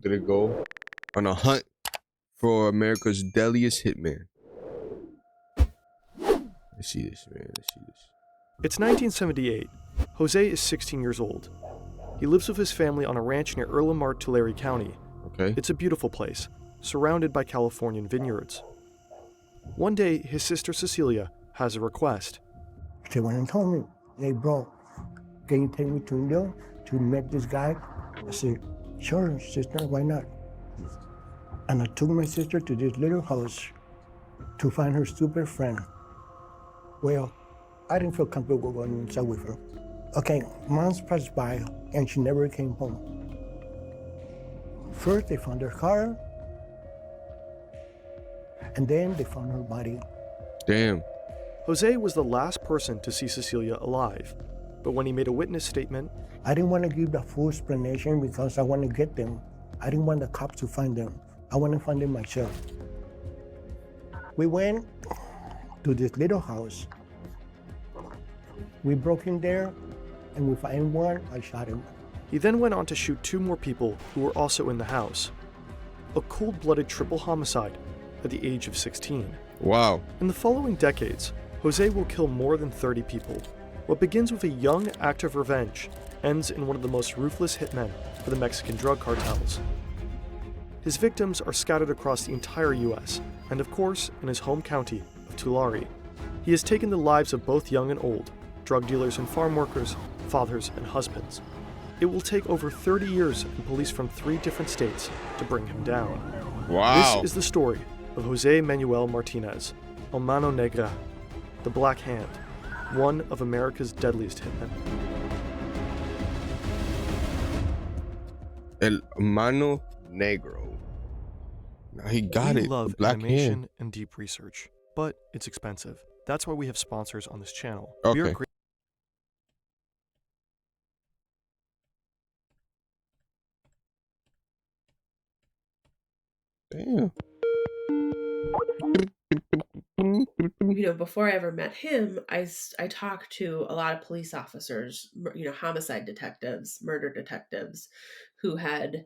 Did it go on a hunt for America's deadliest hitman? Let's see this, man. Let's see this. It's 1978. Jose is 16 years old. He lives with his family on a ranch near Erlamar, Tulare County. Okay. It's a beautiful place, surrounded by Californian vineyards. One day, his sister Cecilia has a request. She went and told me, hey, bro, can you take me to India to meet this guy? I said, sure, sister, why not? And I took my sister to this little house to find her stupid friend. Well, I didn't feel comfortable going inside with her. Okay, months passed by and she never came home. First, they found her car, and then they found her body. Damn. Jose was the last person to see Cecilia alive, but when he made a witness statement, I didn't want to give the full explanation because I want to get them. I didn't want the cops to find them. I want to find them myself. We went to this little house. We broke in there, and with M1, I shot him. he then went on to shoot two more people who were also in the house. A cold-blooded triple homicide at the age of 16. Wow. In the following decades, Jose will kill more than 30 people. What begins with a young act of revenge ends in one of the most ruthless hitmen for the Mexican drug cartels. His victims are scattered across the entire US, and of course, in his home county of Tulare. He has taken the lives of both young and old, drug dealers and farm workers, fathers and husbands. It will take over 30 years and police from 3 different states to bring him down. Wow. This is the story of Jose Manuel Martinez, El Mano Negra, the Black Hand, one of America's deadliest hitmen. El Mano Negro. Now he got We it. love The Black animation Hand. and deep research, but it's expensive. That's why we have sponsors on this channel. Okay. We are Damn. Before I ever met him, I talked to a lot of police officers, homicide detectives, murder detectives who had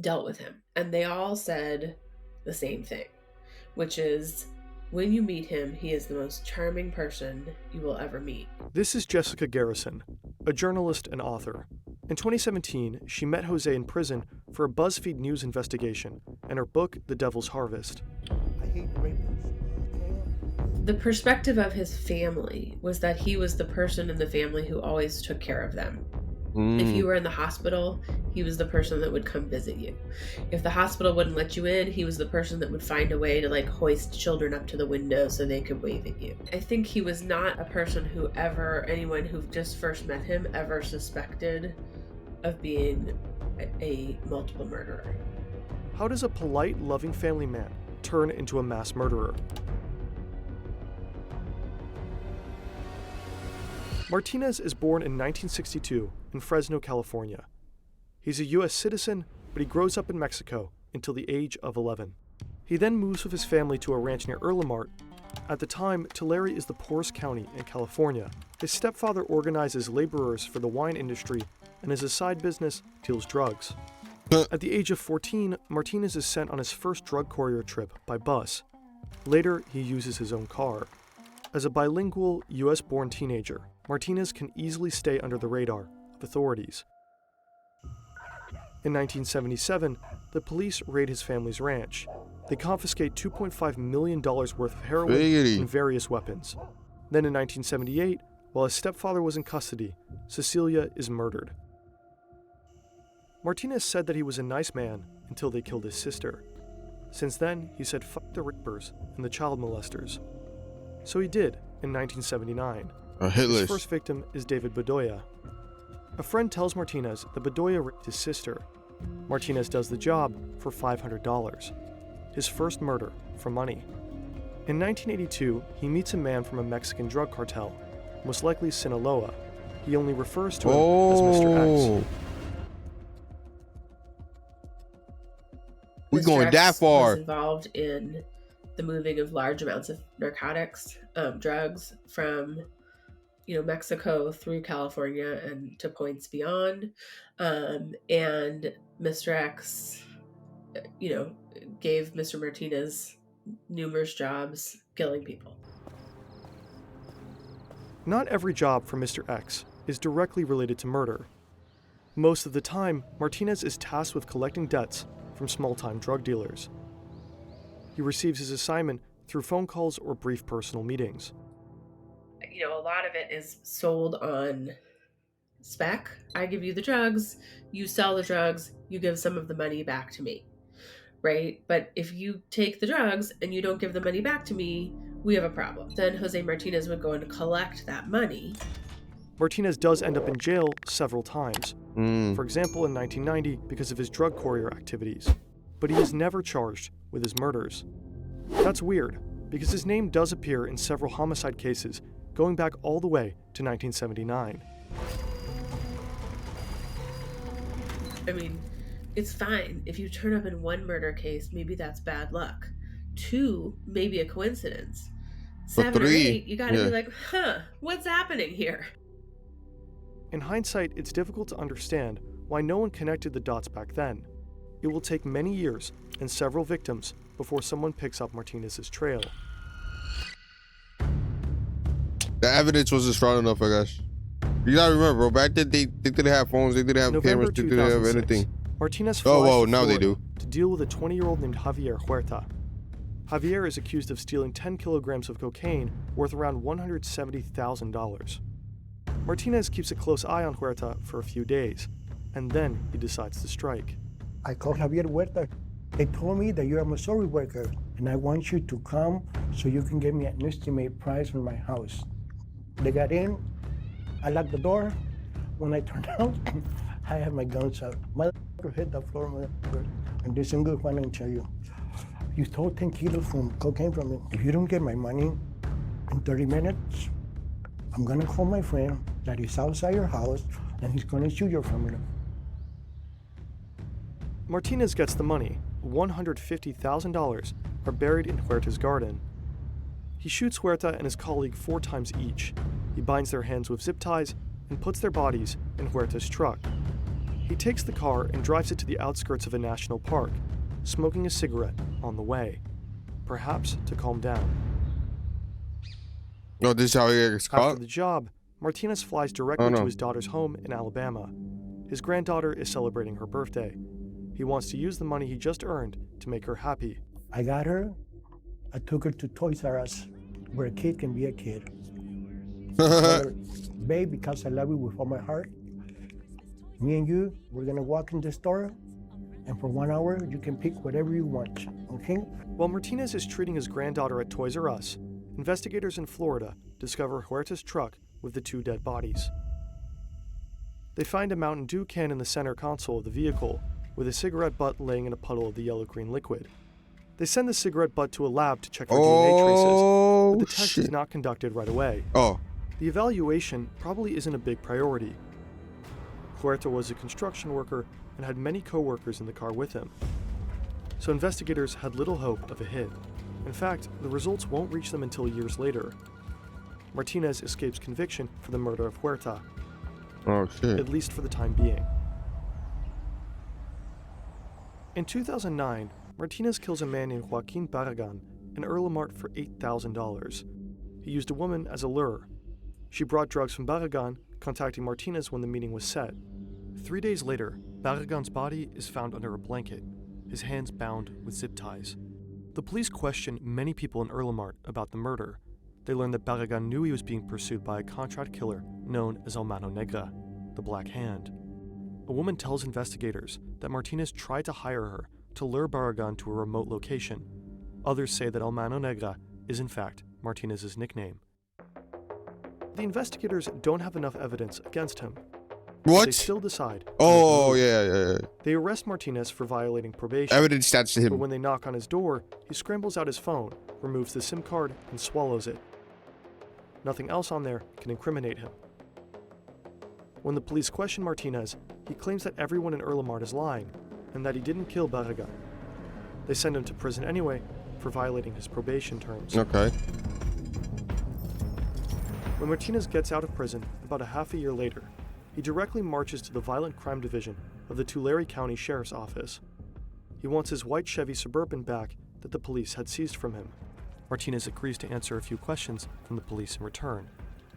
dealt with him. And they all said the same thing, which is when you meet him, he is the most charming person you will ever meet. This is Jessica Garrison, a journalist and author. In 2017, she met Jose in prison for a BuzzFeed News investigation and her book, The Devil's Harvest. I hate rapists. The perspective of his family was that he was the person in the family who always took care of them. If you were in the hospital, he was the person that would come visit you. If the hospital wouldn't let you in, he was the person that would find a way to hoist children up to the window so they could wave at you. I think he was not a person who anyone who just first met him ever suspected of being a multiple murderer. How does a polite, loving family man turn into a mass murderer? Martinez is born in 1962 in Fresno, California. He's a U.S. citizen, but he grows up in Mexico until the age of 11. He then moves with his family to a ranch near Erlamar. At the time, Tulare is the poorest county in California. His stepfather organizes laborers for the wine industry, and as a side business, deals drugs. At the age of 14, Martinez is sent on his first drug courier trip by bus. Later, he uses his own car. As a bilingual, US-born teenager, Martinez can easily stay under the radar of authorities. In 1977, the police raid his family's ranch. They confiscate $2.5 million worth of heroin and various weapons. Then in 1978, while his stepfather was in custody, Cecilia is murdered. Martinez said that he was a nice man until they killed his sister. Since then, he said fuck the rapers and the child molesters. So he did in 1979. His first victim is David Bedoya. A friend tells Martinez that Bedoya raped his sister. Martinez does the job for $500. His first murder for money. In 1982, he meets a man from a Mexican drug cartel, most likely Sinaloa. He only refers to him as Mr. X. We're going that far. Was involved in the moving of large amounts of narcotics, drugs from Mexico through California and to points beyond. And Mr. X, gave Mr. Martinez numerous jobs killing people. Not every job for Mr. X is directly related to murder. Most of the time, Martinez is tasked with collecting debts from small-time drug dealers. He receives his assignment through phone calls or brief personal meetings. A lot of it is sold on spec. I give you the drugs, you sell the drugs, you give some of the money back to me, right? But if you take the drugs and you don't give the money back to me, we have a problem. Then Jose Martinez would go and collect that money. Martinez does end up in jail several times. For example, in 1990 because of his drug courier activities. But he is never charged with his murders. That's weird, because his name does appear in several homicide cases going back all the way to 1979. I mean, it's fine. If you turn up in one murder case, maybe that's bad luck. 2, maybe a coincidence. 7 or 8, you gotta be like, what's happening here? In hindsight, it's difficult to understand why no one connected the dots back then. It will take many years and several victims before someone picks up Martinez's trail. The evidence wasn't strong enough, I guess. You gotta remember, bro, back then they didn't have phones, they didn't have November cameras, they didn't have 2006, anything. Martinez flies to now they Florida do. to deal with a 20-year-old named Javier Huerta. Javier is accused of stealing 10 kilograms of cocaine worth around $170,000. Martinez keeps a close eye on Huerta for a few days, and then he decides to strike. I called Javier Huerta. They told me that you're a Missouri worker, and I want you to come so you can give me an estimate price for my house. They got in, I locked the door. When I turned out, I had my guns out. My hit the floor, and this single one I tell you. You stole 10 kilos from cocaine from me. If you don't get my money in 30 minutes, I'm gonna call my friend that is outside your house, and he's gonna shoot your family. Martinez gets the money. $150,000 are buried in Huerta's garden. He shoots Huerta and his colleague 4 times each. He binds their hands with zip ties and puts their bodies in Huerta's truck. He takes the car and drives it to the outskirts of a national park, smoking a cigarette on the way, perhaps to calm down. No, this is how he gets caught? After the job, Martinez flies directly to his daughter's home in Alabama. His granddaughter is celebrating her birthday. He wants to use the money he just earned to make her happy. I got her. I took her to Toys R Us, where a kid can be a kid. Babe, because I love you with all my heart, me and you, we're gonna walk in the store, and for 1 hour, you can pick whatever you want, okay? While Martinez is treating his granddaughter at Toys R Us, investigators in Florida discover Huerta's truck with the 2 dead bodies. They find a Mountain Dew can in the center console of the vehicle, with a cigarette butt laying in a puddle of the yellow-green liquid. They send the cigarette butt to a lab to check for DNA traces, but the test is not conducted right away. The evaluation probably isn't a big priority. Huerta was a construction worker and had many co-workers in the car with him. So investigators had little hope of a hit. In fact, the results won't reach them until years later. Martinez escapes conviction for the murder of Huerta. At least for the time being. In 2009, Martinez kills a man named Joaquin Barragan in Erlenmart for $8,000. He used a woman as a lure. She brought drugs from Barragan, contacting Martinez when the meeting was set. 3 days later, Barragan's body is found under a blanket, his hands bound with zip ties. The police question many people in Erlenmart about the murder. They learn that Barragan knew he was being pursued by a contract killer known as El Mano Negra, the Black Hand. A woman tells investigators that Martinez tried to hire her to lure Barragan to a remote location. Others say that El Mano Negra is in fact Martinez's nickname. The investigators don't have enough evidence against him. What? They still decide. Yeah. They arrest Martinez for violating probation. Evidence stats to But him. when they knock on his door, he scrambles out his phone, removes the SIM card, and swallows it. Nothing else on there can incriminate him. When the police question Martinez, he claims that everyone in Erlenmart is lying, and that he didn't kill Barragan. They send him to prison anyway for violating his probation terms. Okay. When Martinez gets out of prison about a half a year later, he directly marches to the Violent Crime Division of the Tulare County Sheriff's Office. He wants his white Chevy Suburban back that the police had seized from him. Martinez agrees to answer a few questions from the police in return.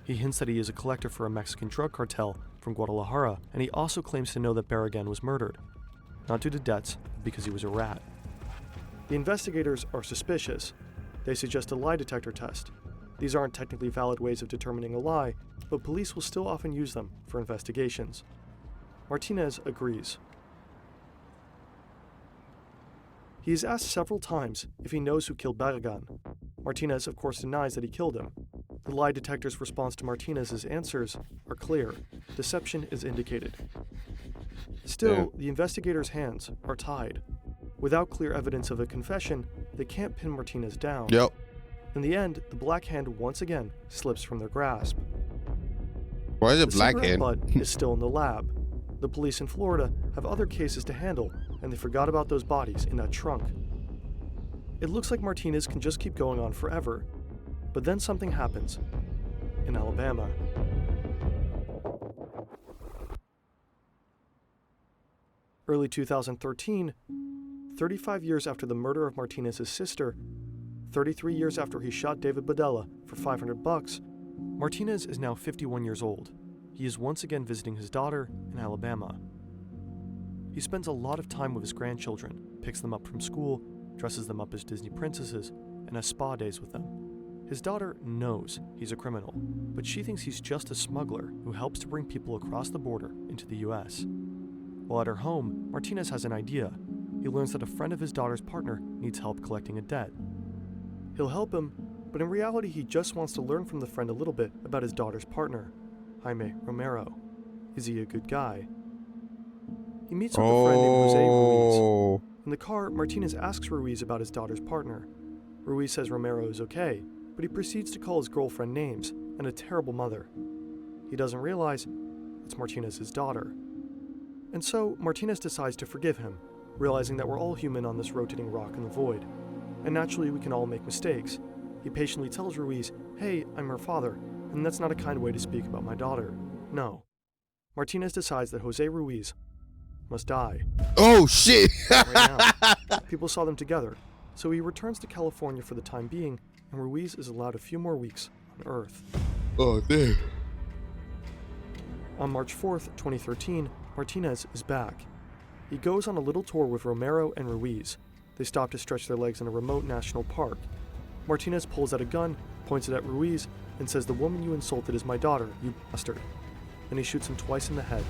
He hints that he is a collector for a Mexican drug cartel from Guadalajara, and he also claims to know that Barragan was murdered, not due to debts, but because he was a rat. The investigators are suspicious. They suggest a lie detector test. These aren't technically valid ways of determining a lie, but police will still often use them for investigations. Martinez agrees. He is asked several times if he knows who killed Barragan. Martinez, of course, denies that he killed him. The lie detector's response to Martinez's answers are clear. Deception is indicated. Still, the investigators' hands are tied. Without clear evidence of a confession, they can't pin Martinez down. Yep. In the end, the black hand once again slips from their grasp. Why is it The black cigarette hand? butt is still in the lab. The police in Florida have other cases to handle, and they forgot about those bodies in that trunk. It looks like Martinez can just keep going on forever. But then something happens in Alabama. Early 2013, 35 years after the murder of Martinez's sister, 33 years after he shot David Badella for $500, Martinez is now 51 years old. He is once again visiting his daughter in Alabama. He spends a lot of time with his grandchildren, picks them up from school, dresses them up as Disney princesses, and has spa days with them. His daughter knows he's a criminal, but she thinks he's just a smuggler who helps to bring people across the border into the US. While at her home, Martinez has an idea. He learns that a friend of his daughter's partner needs help collecting a debt. He'll help him, but in reality he just wants to learn from the friend a little bit about his daughter's partner, Jaime Romero. Is he a good guy? He meets with a friend named Jose Ruiz. Oh. In the car, Martinez asks Ruiz about his daughter's partner. Ruiz says Romero is okay, but he proceeds to call his girlfriend names and a terrible mother. He doesn't realize it's Martinez's daughter. And so, Martinez decides to forgive him, realizing that we're all human on this rotating rock in the void. And naturally, we can all make mistakes. He patiently tells Ruiz, "Hey, I'm her father, and that's not a kind way to speak about my daughter." No. Martinez decides that Jose Ruiz must die. Oh, shit. Right now. People saw them together, so he returns to California for the time being, and Ruiz is allowed a few more weeks on Earth. Oh, damn. On March 4th, 2013, Martinez is back. He goes on a little tour with Romero and Ruiz. They stop to stretch their legs in a remote national park. Martinez pulls out a gun, points it at Ruiz, and says, "The woman you insulted is my daughter, you bastard." Then he shoots him twice in the head.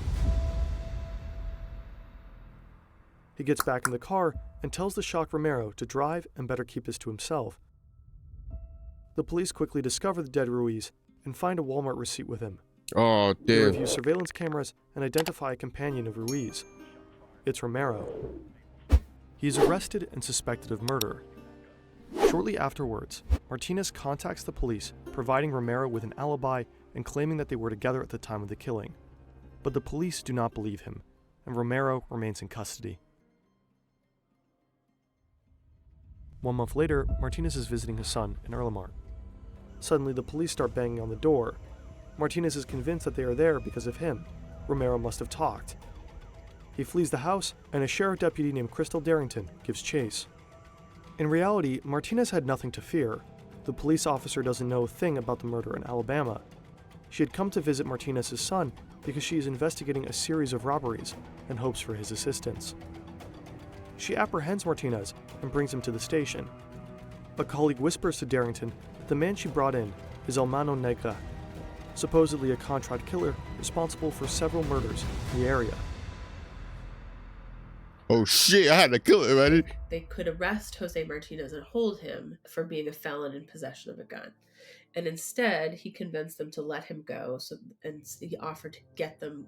He gets back in the car and tells the shocked Romero to drive and better keep this to himself. The police quickly discover the dead Ruiz and find a Walmart receipt with him. Oh, They damn. review surveillance cameras and identify a companion of Ruiz. It's Romero. He is arrested and suspected of murder. Shortly afterwards, Martinez contacts the police, providing Romero with an alibi and claiming that they were together at the time of the killing. But the police do not believe him, and Romero remains in custody. 1 month later, Martinez is visiting his son in Erlamar. Suddenly, the police start banging on the door. Martinez is convinced that they are there because of him. Romero must have talked. He flees the house, and a sheriff deputy named Crystal Darrington gives chase. In reality, Martinez had nothing to fear. The police officer doesn't know a thing about the murder in Alabama. She had come to visit Martinez's son because she is investigating a series of robberies and hopes for his assistance. She apprehends Martinez and brings him to the station. A colleague whispers to Darrington that the man she brought in is El Mano Negra, supposedly a contract killer responsible for several murders in the area. Oh, shit. I had to kill him, man. They could arrest Jose Martinez and hold him for being a felon in possession of a gun. And instead, he convinced them to let him go. And he offered to get them,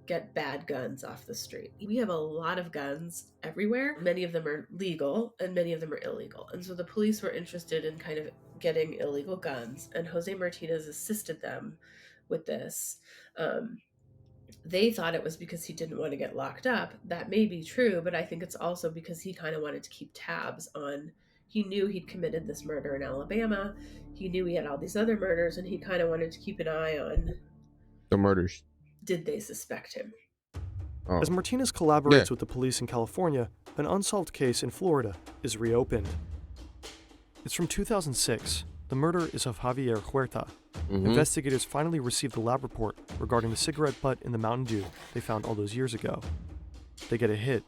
get bad guns off the street. We have a lot of guns everywhere. Many of them are legal and many of them are illegal. And so the police were interested in kind of getting illegal guns. And Jose Martinez assisted them with this. They thought it was because he didn't want to get locked up. That may be true, but I think it's also because he kind of wanted to keep tabs on, he knew he'd committed this murder in Alabama. He knew he had all these other murders, and he kind of wanted to keep an eye on The murders. did they suspect him? Oh. As Martinez collaborates with the police in California, an unsolved case in Florida is reopened. It's from 2006. The murder is of Javier Huerta. Investigators finally receive the lab report regarding the cigarette butt in the Mountain Dew they found all those years ago. They get a hit.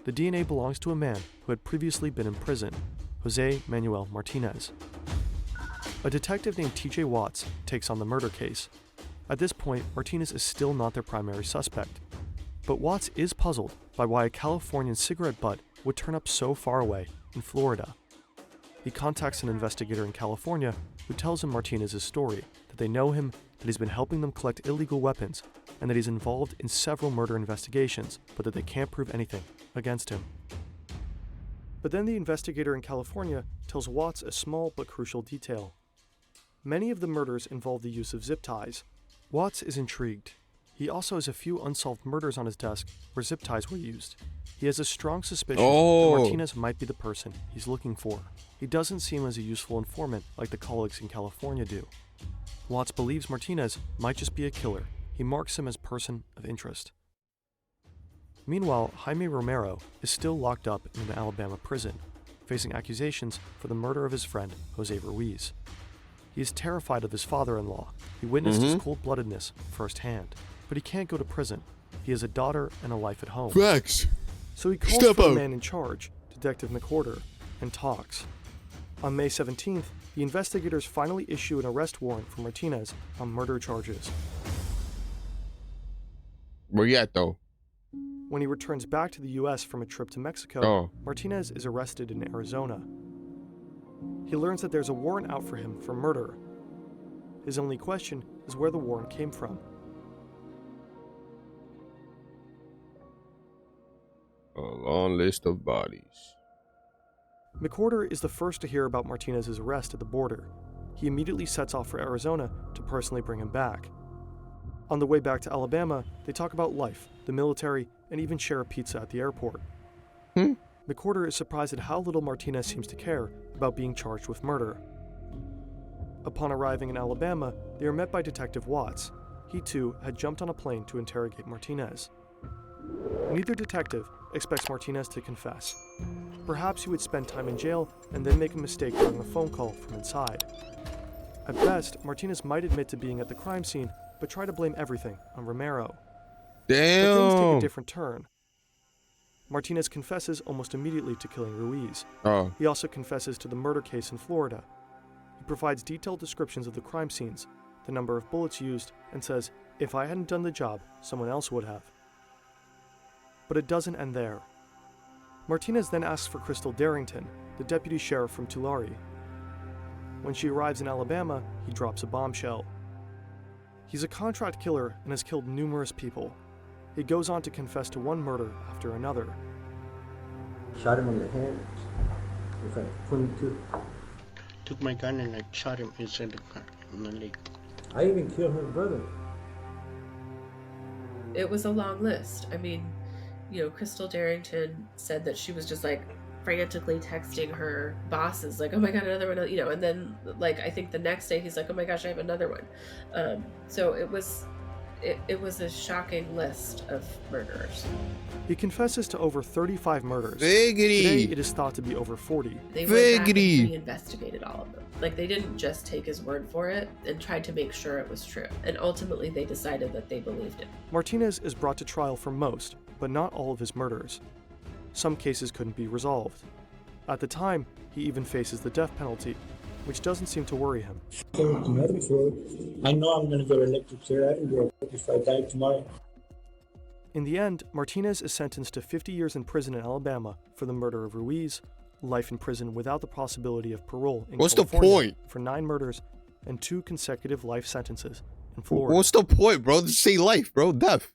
The DNA belongs to a man who had previously been in prison, Jose Manuel Martinez. A detective named TJ Watts takes on the murder case. At this point, Martinez is still not their primary suspect. But Watts is puzzled by why a Californian cigarette butt would turn up so far away in Florida. He contacts an investigator in California who tells him Martinez's story, that they know him, that he's been helping them collect illegal weapons, and that he's involved in several murder investigations, but that they can't prove anything against him. But then the investigator in California tells Watts a small but crucial detail. Many of the murders involve the use of zip ties. Watts is intrigued. He also has a few unsolved murders on his desk where zip ties were used. He has a strong suspicion that Martinez might be the person he's looking for. He doesn't seem as a useful informant like the colleagues in California do. Watts believes Martinez might just be a killer. He marks him as person of interest. Meanwhile, Jaime Romero is still locked up in an Alabama prison, facing accusations for the murder of his friend, Jose Ruiz. He is terrified of his father-in-law. He witnessed his cold-bloodedness firsthand. But he can't go to prison. He has a daughter and a life at home. Facts. So he calls for the man in charge, Detective McWhorter, and talks. On May 17th, the investigators finally issue an arrest warrant for Martinez on murder charges. Where you at, though? When he returns back to the U.S. from a trip to Mexico, Martinez is arrested in Arizona. He learns that there's a warrant out for him for murder. His only question is where the warrant came from. A long list of bodies. McWhorter is the first to hear about Martinez's arrest at the border. He immediately sets off for Arizona to personally bring him back. On the way back to Alabama, they talk about life, the military, and even share a pizza at the airport. McWhorter is surprised at how little Martinez seems to care about being charged with murder. Upon arriving in Alabama, they are met by Detective Watts. He too had jumped on a plane to interrogate Martinez. Neither detective expects Martinez to confess. Perhaps he would spend time in jail and then make a mistake during a phone call from inside. At best, Martinez might admit to being at the crime scene, but try to blame everything on Romero. Damn. But things take a different turn. Martinez confesses almost immediately to killing Ruiz. He also confesses to the murder case in Florida. He provides detailed descriptions of the crime scenes, the number of bullets used, and says, "If I hadn't done the job, someone else would have." But it doesn't end there. Martinez then asks for Crystal Darrington, the deputy sheriff from Tulare. When she arrives in Alabama, he drops a bombshell. He's a contract killer and has killed numerous people. He goes on to confess to one murder after another. Shot him on the head with a 22. Took my gun and I shot him inside the car on the leg. I even killed her brother. It was a long list. I mean, Crystal Darrington said that she was just like frantically texting her bosses, like, "Oh my God, another one," and then like I think the next day he's like, "Oh my gosh, I have another one." So it was a shocking list of murderers. He confesses to over 35 murders. Figgity. Today, it is thought to be over 40. They went back and reinvestigated all of them. Like, they didn't just take his word for it and tried to make sure it was true. And ultimately, they decided that they believed him. Martinez is brought to trial for most, but not all of his murders. Some cases couldn't be resolved. At the time, he even faces the death penalty, which doesn't seem to worry him. I know I'm going to go to electric chair. I can go if I die tomorrow. In the end, Martinez is sentenced to 50 years in prison in Alabama for the murder of Ruiz, life in prison without the possibility of parole in What's California the point? for 9 murders, and 2 consecutive life sentences in Florida. What's the point, bro? Just say life, bro. Death.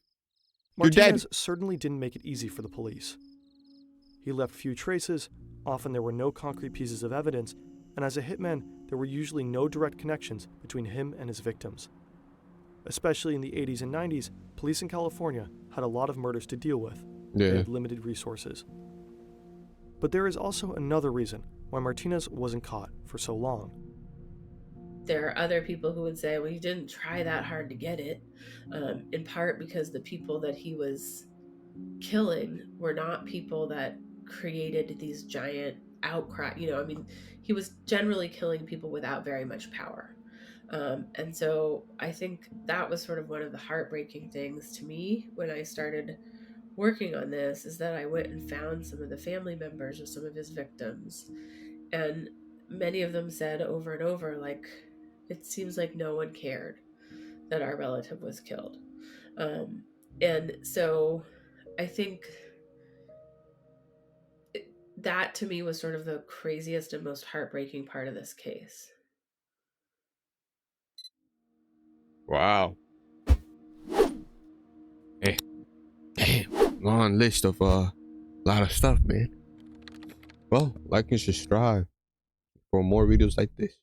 Martinez certainly didn't make it easy for the police. He left few traces, often there were no concrete pieces of evidence, and as a hitman, there were usually no direct connections between him and his victims. Especially in the 80s and 90s, police in California had a lot of murders to deal with. They had limited resources. But there is also another reason why Martinez wasn't caught for so long. There are other people who would say, well, he didn't try that hard to get it, in part because the people that he was killing were not people that created these giant outcry. I mean, he was generally killing people without very much power. And so I think that was sort of one of the heartbreaking things to me when I started working on this, is that I went and found some of the family members of some of his victims. And many of them said over and over, like, it seems like no one cared that our relative was killed. And so I think that to me was sort of the craziest and most heartbreaking part of this case. Wow. Hey, damn. Long list of a lot of stuff, man. Well, like and subscribe for more videos like this.